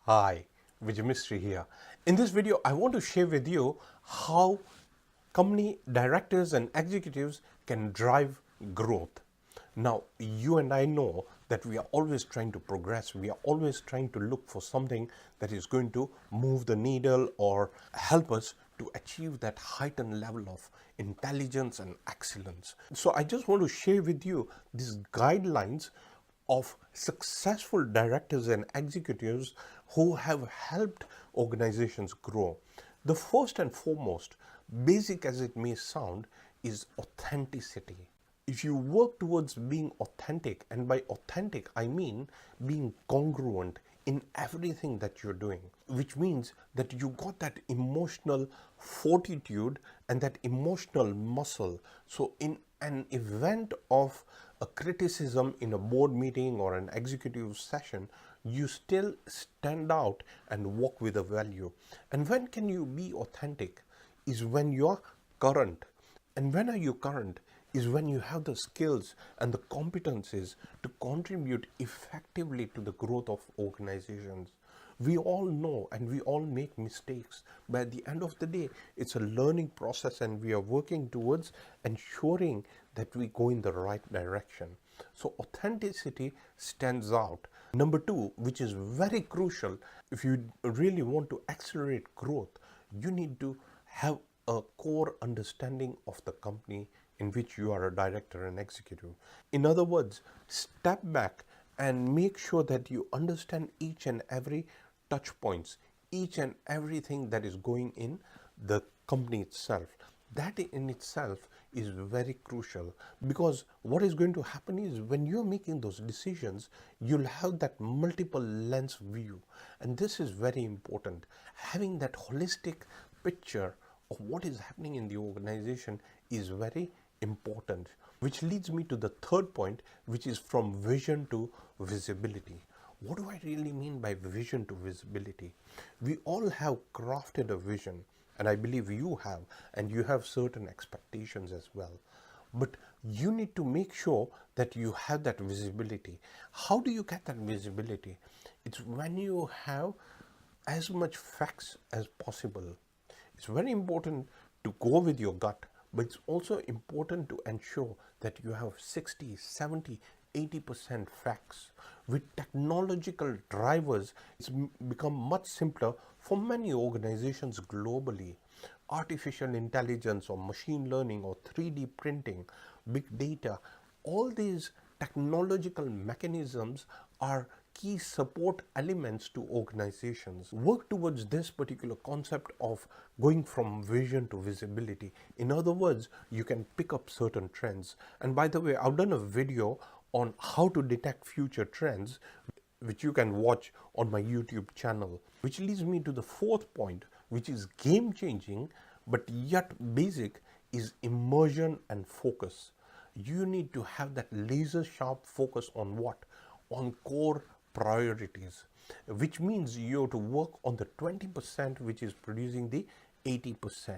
Hi, Vijay Mistry here. In this video, I want to share with you how company directors and executives can drive growth. Now, you and I know that we are always trying to progress. We are always trying to look for something that is going to move the needle or help us to achieve that heightened level of intelligence and excellence. So I just want to share with you these guidelines of successful directors and executives who have helped organizations grow. The first and foremost, basic as it may sound, is authenticity. If you work towards being authentic, and by authentic I mean being congruent in everything that you're doing, which means that you got that emotional fortitude and that emotional muscle. So in an event of a criticism in a board meeting or an executive session, you still stand out and walk with a value. And when can you be authentic? Is when you're current. And when are you current? Is when you have the skills and the competencies to contribute effectively to the growth of organizations. We all know and we all make mistakes, but at the end of the day, it's a learning process and we are working towards ensuring that we go in the right direction. So authenticity stands out. Number two, which is very crucial, if you really want to accelerate growth, you need to have a core understanding of the company in which you are a director and executive. In other words, step back and make sure that you understand each and every touch points, each and everything that is going in the company itself. That in itself is very crucial, because what is going to happen is when you're making those decisions, you'll have that multiple lens view, and this is very important. Having that holistic picture of what is happening in the organization is very important, which leads me to the third point, which is from vision to visibility. What do I really mean by vision to visibility? We all have crafted a vision, and I believe you have, and you have certain expectations as well. But you need to make sure that you have that visibility. How do you get that visibility? It's when you have as much facts as possible. It's very important to go with your gut, but it's also important to ensure that you have 60, 70, 80% facts. With technological drivers, it's become much simpler for many organizations globally. Artificial intelligence or machine learning or 3D printing, big data, all these technological mechanisms are key support elements to organizations. Work towards this particular concept of going from vision to visibility. In other words, you can pick up certain trends. And by the way, I've done a video on how to detect future trends, which you can watch on my YouTube channel. Which leads me to the fourth point, which is game changing, but yet basic, is immersion and focus. You need to have that laser sharp focus on what? On core priorities, which means you have to work on the 20% which is producing the 80%.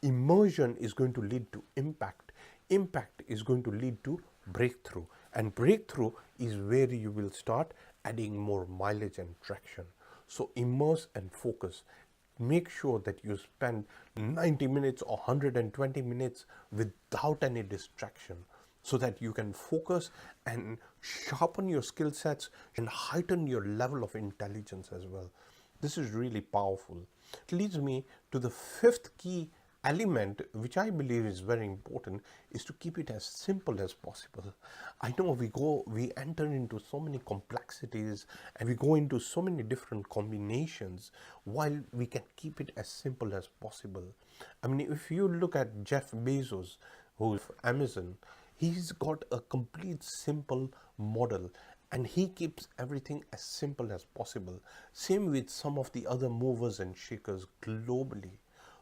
Immersion is going to lead to impact. Impact is going to lead to breakthrough, and breakthrough is where you will start adding more mileage and traction. So immerse and focus. Make sure that you spend 90 minutes or 120 minutes without any distraction, so that you can focus and sharpen your skill sets and heighten your level of intelligence as well. This is really powerful. It leads me to the fifth key element, which I believe is very important, is to keep it as simple as possible. I know we enter into so many complexities and we go into so many different combinations, while we can keep it as simple as possible. I mean, if you look at Jeff Bezos, who's Amazon, he's got a complete simple model and he keeps everything as simple as possible. Same with some of the other movers and shakers globally.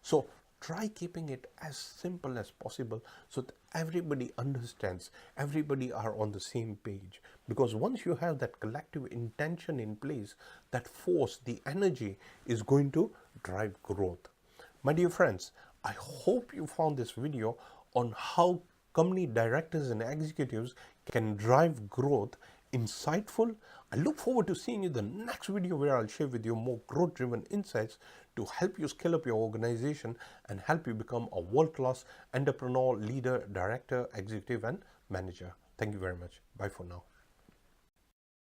So try keeping it as simple as possible so that everybody understands, everybody are on the same page. Because once you have that collective intention in place, that force, the energy is going to drive growth. My dear friends, I hope you found this video on how company directors and executives can drive growth insightful. I look forward to seeing you in the next video where I'll share with you more growth-driven insights to help you scale up your organization and help you become a world-class entrepreneur, leader, director, executive, and manager. Thank you very much. Bye for now.